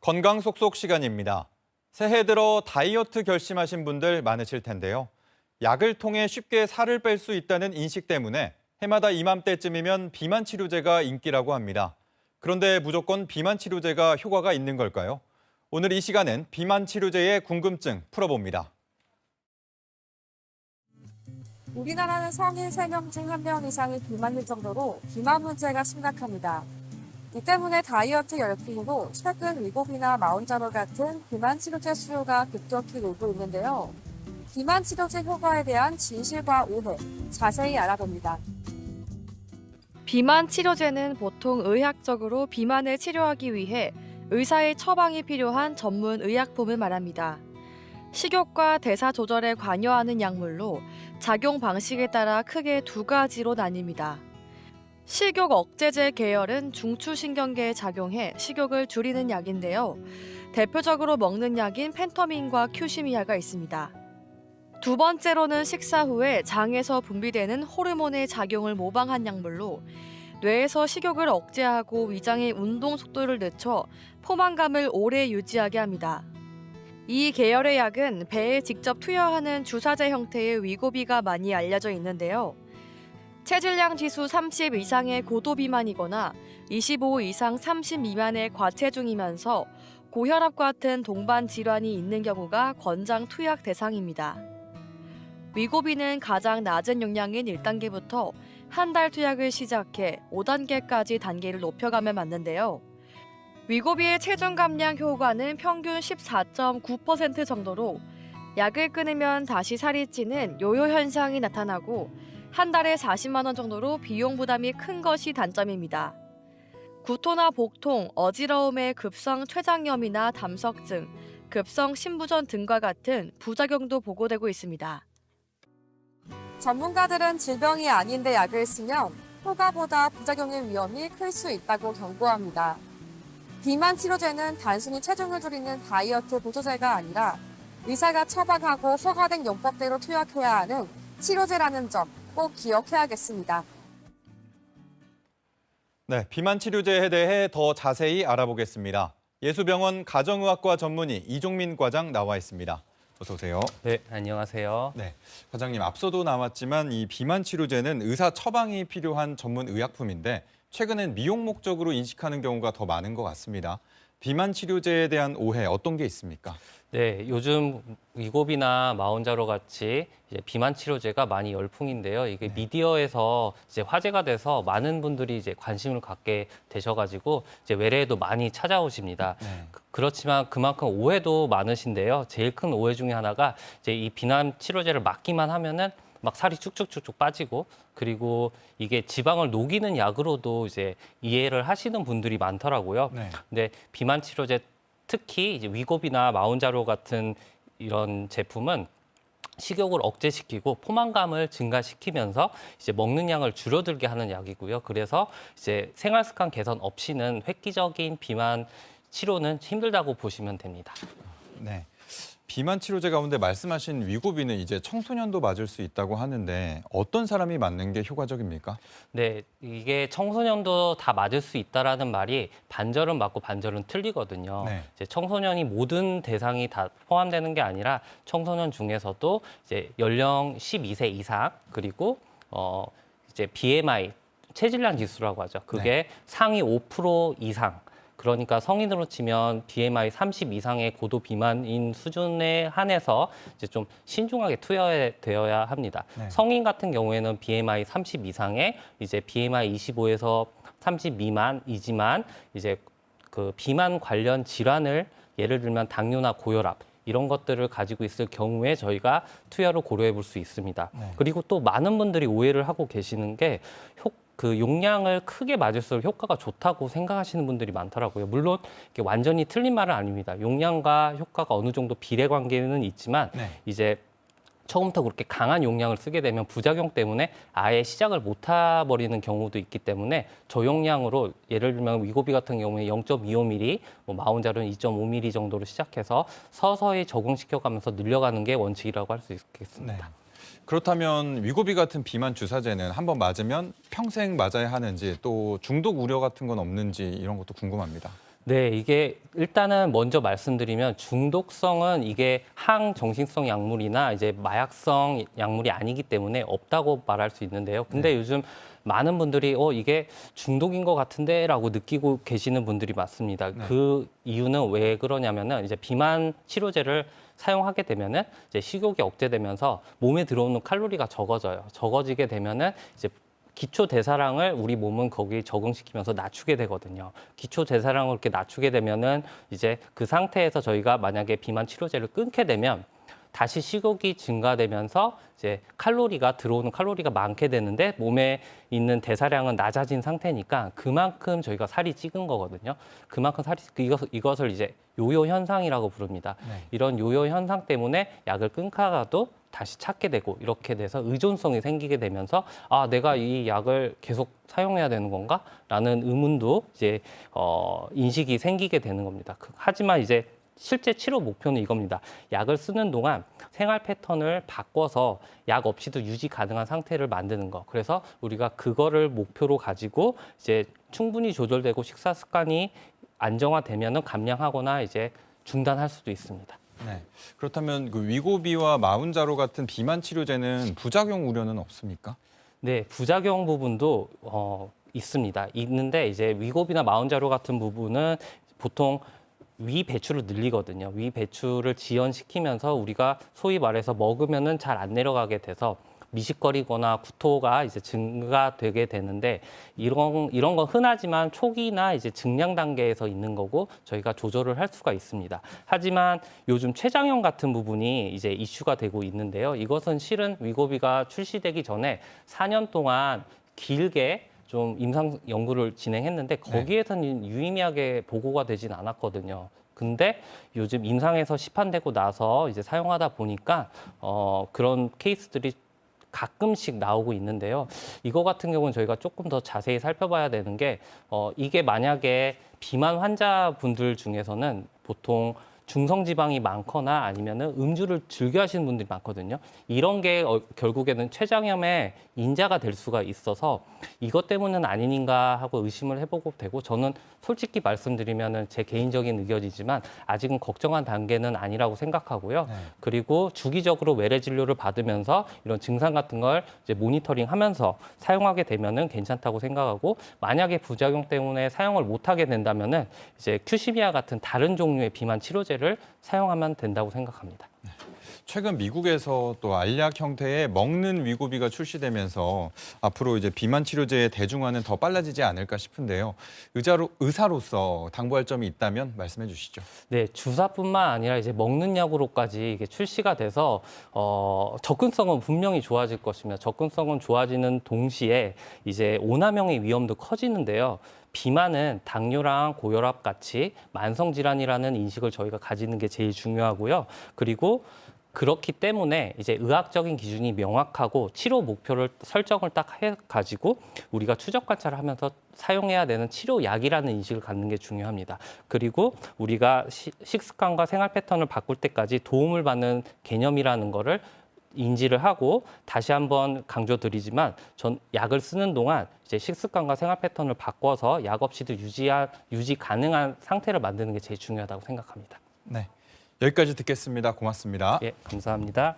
건강 속속 시간입니다. 새해 들어 다이어트 결심하신 분들 많으실 텐데요. 약을 통해 쉽게 살을 뺄 수 있다는 인식 때문에 해마다 이맘때쯤이면 비만 치료제가 인기라고 합니다. 그런데 무조건 비만 치료제가 효과가 있는 걸까요? 오늘 이 시간엔 비만 치료제의 궁금증 풀어봅니다. 우리나라는 성인 3명 중 1명 이상이 비만일 정도로 비만 문제가 심각합니다. 이 때문에 다이어트 열풍으로 최근 위고비나 마운자로 같은 비만 치료제 수요가 급격히 늘고 있는데요. 비만 치료제 효과에 대한 진실과 오해, 자세히 알아봅니다. 비만 치료제는 보통 의학적으로 비만을 치료하기 위해 의사의 처방이 필요한 전문 의약품을 말합니다. 식욕과 대사 조절에 관여하는 약물로 작용 방식에 따라 크게 두 가지로 나뉩니다. 식욕 억제제 계열은 중추신경계에 작용해 식욕을 줄이는 약인데요. 대표적으로 먹는 약인 펜터민과 큐시미아가 있습니다. 두 번째로는 식사 후에 장에서 분비되는 호르몬의 작용을 모방한 약물로 뇌에서 식욕을 억제하고 위장의 운동 속도를 늦춰 포만감을 오래 유지하게 합니다. 이 계열의 약은 배에 직접 투여하는 주사제 형태의 위고비가 많이 알려져 있는데요. 체질량 지수 30 이상의 고도 비만이거나 25 이상 30 미만의 과체중이면서 고혈압 같은 동반 질환이 있는 경우가 권장 투약 대상입니다. 위고비는 가장 낮은 용량인 1단계부터 한 달 투약을 시작해 5단계까지 단계를 높여가며 맞는데요. 위고비의 체중 감량 효과는 평균 14.9% 정도로 약을 끊으면 다시 살이 찌는 요요 현상이 나타나고 한 달에 40만 원 정도로 비용 부담이 큰 것이 단점입니다. 구토나 복통, 어지러움의 급성 췌장염이나 담석증, 급성 신부전 등과 같은 부작용도 보고되고 있습니다. 전문가들은 질병이 아닌데 약을 쓰면 효과보다 부작용의 위험이 클 수 있다고 경고합니다. 비만 치료제는 단순히 체중을 줄이는 다이어트 보조제가 아니라 의사가 처방하고 허가된 용법대로 투약해야 하는 치료제라는 점 꼭 기억해야겠습니다. 네, 비만 치료제에 대해 더 자세히 알아보겠습니다. 예수병원 가정의학과 전문의 이종민 과장 나와 있습니다. 어서 오세요. 네, 안녕하세요. 네, 과장님 앞서도 나왔지만 이 비만 치료제는 의사 처방이 필요한 전문 의약품인데 최근엔 미용 목적으로 인식하는 경우가 더 많은 것 같습니다. 비만 치료제에 대한 오해 어떤 게 있습니까? 네, 요즘 위고비나 마운자로 같이 이제 비만 치료제가 많이 열풍인데요. 이게 미디어에서 이제 화제가 돼서 많은 분들이 이제 관심을 갖게 되셔가지고 이제 외래에도 많이 찾아오십니다. 그렇지만 그만큼 오해도 많으신데요. 제일 큰 오해 중에 하나가 이제 이 비만 치료제를 맞기만 하면은 막 살이 쭉쭉쭉쭉 빠지고 그리고 이게 지방을 녹이는 약으로도 이제 이해를 하시는 분들이 많더라고요. 근데 비만 치료제 특히 이제 위고비나 마운자로 같은 이런 제품은 식욕을 억제시키고 포만감을 증가시키면서 이제 먹는 양을 줄어들게 하는 약이고요. 그래서 이제 생활 습관 개선 없이는 획기적인 비만 치료는 힘들다고 보시면 됩니다. 네. 비만 치료제 가운데 말씀하신 위고비는 이제 청소년도 맞을 수 있다고 하는데 어떤 사람이 맞는 게 효과적입니까? 네, 이게 청소년도 다 맞을 수 있다라는 말이 반절은 맞고 반절은 틀리거든요. 이제 청소년이 모든 대상이 다 포함되는 게 아니라 청소년 중에서도 이제 연령 12세 이상 그리고 이제 BMI 체질량 지수라고 하죠. 그게 상위 5% 이상. 그러니까 성인으로 치면 BMI 30 이상의 고도 비만인 수준에 한해서 이제 좀 신중하게 투여되어야 합니다. 성인 같은 경우에는 BMI 30 이상에 이제 BMI 25에서 30 미만이지만 이제 그 비만 관련 질환을 예를 들면 당뇨나 고혈압 이런 것들을 가지고 있을 경우에 저희가 투여를 고려해 볼 수 있습니다. 그리고 또 많은 분들이 오해를 하고 계시는 게 그 용량을 크게 맞을수록 효과가 좋다고 생각하시는 분들이 많더라고요. 물론 이게 완전히 틀린 말은 아닙니다. 용량과 효과가 어느 정도 비례 관계는 있지만 이제 처음부터 그렇게 강한 용량을 쓰게 되면 부작용 때문에 아예 시작을 못 해버리는 경우도 있기 때문에 저용량으로 예를 들면 위고비 같은 경우에 0.25ml, 마운자로는 2.5ml 정도로 시작해서 서서히 적응시켜가면서 늘려가는 게 원칙이라고 할 수 있겠습니다. 그렇다면 위고비 같은 비만 주사제는 한번 맞으면 평생 맞아야 하는지 또 중독 우려 같은 건 없는지 이런 것도 궁금합니다. 네, 이게 일단은 먼저 말씀드리면 중독성은 이게 항정신성 약물이나 이제 마약성 약물이 아니기 때문에 없다고 말할 수 있는데요. 근데 요즘 많은 분들이 이게 중독인 것 같은데라고 느끼고 계시는 분들이 많습니다. 그 이유는 왜 그러냐면은 이제 비만 치료제를 사용하게 되면은 이제 식욕이 억제되면서 몸에 들어오는 칼로리가 적어져요. 적어지게 되면은 이제 기초 대사량을 우리 몸은 거기에 적응시키면서 낮추게 되거든요. 기초 대사량을 이렇게 낮추게 되면은 이제 그 상태에서 저희가 만약에 비만 치료제를 끊게 되면 다시 식욕이 증가되면서 이제 들어오는 칼로리가 많게 되는데 몸에 있는 대사량은 낮아진 상태니까 그만큼 저희가 살이 찌는 거거든요. 그만큼 이것을 이제 요요 현상이라고 부릅니다. 이런 요요 현상 때문에 약을 끊다가도 다시 찾게 되고 이렇게 돼서 의존성이 생기게 되면서 내가 이 약을 계속 사용해야 되는 건가? 라는 의문도 이제 인식이 생기게 되는 겁니다. 하지만 이제 실제 치료 목표는 이겁니다. 약을 쓰는 동안 생활 패턴을 바꿔서 약 없이도 유지 가능한 상태를 만드는 거. 그래서 우리가 그거를 목표로 가지고 이제 충분히 조절되고 식사 습관이 안정화되면은 감량하거나 이제 중단할 수도 있습니다. 네. 그렇다면 그 위고비와 마운자로 같은 비만 치료제는 부작용 우려는 없습니까? 네, 부작용 부분도 있습니다. 있는데 이제 위고비나 마운자로 같은 부분은 보통 위 배출을 늘리거든요. 위 배출을 지연시키면서 우리가 소위 말해서 먹으면은 잘 안 내려가게 돼서 미식거리거나 구토가 이제 증가되게 되는데 이런 건 흔하지만 초기나 이제 증량 단계에서 있는 거고 저희가 조절을 할 수가 있습니다. 하지만 요즘 췌장염 같은 부분이 이제 이슈가 되고 있는데요. 이것은 실은 위고비가 출시되기 전에 4년 동안 길게 좀 임상 연구를 진행했는데 거기에서는 유의미하게 보고가 되진 않았거든요. 근데 요즘 임상에서 시판되고 나서 이제 사용하다 보니까 그런 케이스들이 가끔씩 나오고 있는데요. 이거 같은 경우는 저희가 조금 더 자세히 살펴봐야 되는 게 이게 만약에 비만 환자분들 중에서는 보통 중성지방이 많거나 아니면은 음주를 즐겨 하시는 분들이 많거든요. 이런 게 결국에는 췌장염의 인자가 될 수가 있어서 이것 때문은 아닌가 하고 의심을 해보고 되고 저는 솔직히 말씀드리면은 제 개인적인 의견이지만 아직은 걱정한 단계는 아니라고 생각하고요. 그리고 주기적으로 외래 진료를 받으면서 이런 증상 같은 걸 이제 모니터링하면서 사용하게 되면은 괜찮다고 생각하고 만약에 부작용 때문에 사용을 못하게 된다면은 이제 큐시미아 같은 다른 종류의 비만 치료제를 사용하면 된다고 생각합니다. 최근 미국에서 또 알약 형태의 먹는 위고비가 출시되면서 앞으로 이제 비만 치료제의 대중화는 더 빨라지지 않을까 싶은데요. 의사로서 당부할 점이 있다면 말씀해 주시죠. 네, 주사뿐만 아니라 이제 먹는 약으로까지 이게 출시가 돼서 접근성은 분명히 좋아질 것입니다. 접근성은 좋아지는 동시에 이제 오남용의 위험도 커지는데요. 비만은 당뇨랑 고혈압 같이 만성질환이라는 인식을 저희가 가지는 게 제일 중요하고요. 그리고 그렇기 때문에 이제 의학적인 기준이 명확하고 치료 목표를 설정을 딱 해가지고 우리가 추적 관찰을 하면서 사용해야 되는 치료약이라는 인식을 갖는 게 중요합니다. 그리고 우리가 식습관과 생활 패턴을 바꿀 때까지 도움을 받는 개념이라는 거를 인지를 하고 다시 한번 강조드리지만 전 약을 쓰는 동안 이제 식습관과 생활 패턴을 바꿔서 약 없이도 유지 가능한 상태를 만드는 게 제일 중요하다고 생각합니다. 네, 여기까지 듣겠습니다. 고맙습니다. 예, 감사합니다.